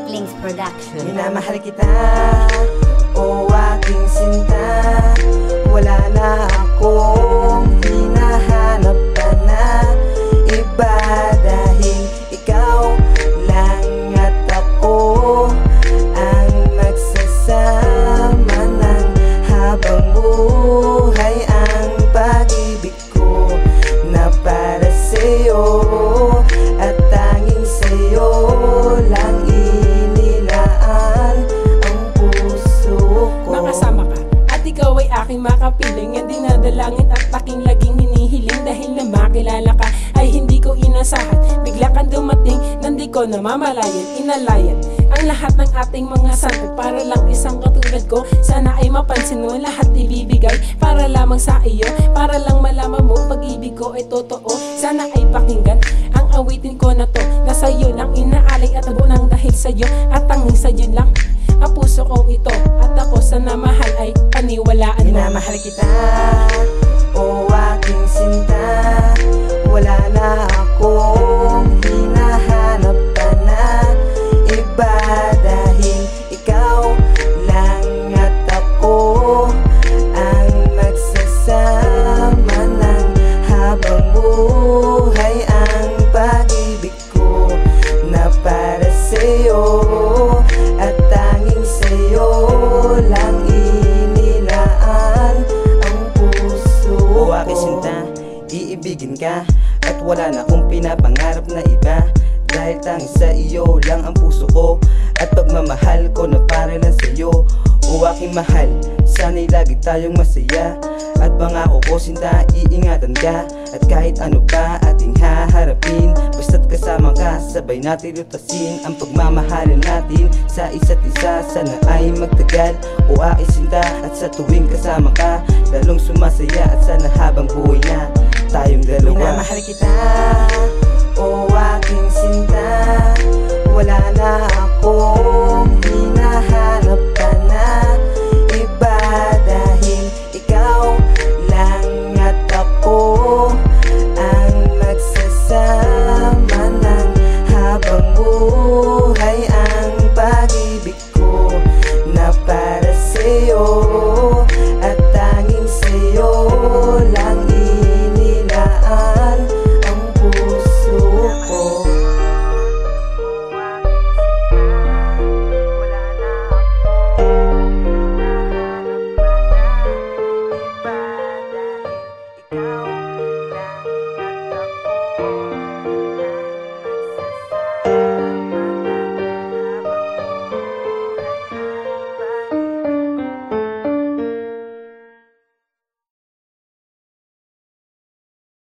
Links Production. Minamahal kita, o aking sinta. Wala na akong hinahanap pa na iba, dahil ikaw lang at ako ang magsasama ng habang buhay. Ang pag-ibig ko na para sa'yo at tanging sa'yo lang inilaan ang puso ko. Makasama ka at ikaw ay aking makapiling, at dinadalangin at aking laging hinihiling. Dahil na makilala ka ay hindi ko inasahan, bigla kang dumating nang di ko namamalayan. Inalayan ang lahat ng ating mga santo para lang isang katulad ko. Sana ay mapansin mo, lahat ibibigay para lamang sa iyo, para lang malaman mo pag-ibig ko ay totoo. Sana ay pakinggan ang awitin ko na to, na sa'yo lang inaalay at abo ng dahil sa'yo at tanging sa'yo lang ang puso kong ito. At ako sana mahal ay paniwalaan mo. Minamahal kita, o aking sinta. Wala na akong hinahanap pa na iba, dahil ikaw lang at ako ang magsasama ng habang buhay. Ang pag-ibig ko na para sa'yo at tanging sa'yo lang inilaan ang puso ko. O aking sinta, iibigin ka at wala na akong pinapangarap na iba, dahil tanging sa iyo lang ang puso ko at pagmamahal ko na para lang sa'yo. O aking mahal, sana'y lagi tayong masaya, at pangako ko sinta, iingatan ka. At kahit ano pa ating haharapin, basta't kasama ka, sabay natin lutasin ang pagmamahalan natin sa isa't isa. Sana ay magtagal, o aking sinta, at sa tuwing kasama ka, lalong sumasaya. At sana habang buhay na tayong dalawa. Minamahal kita, o aking sinta.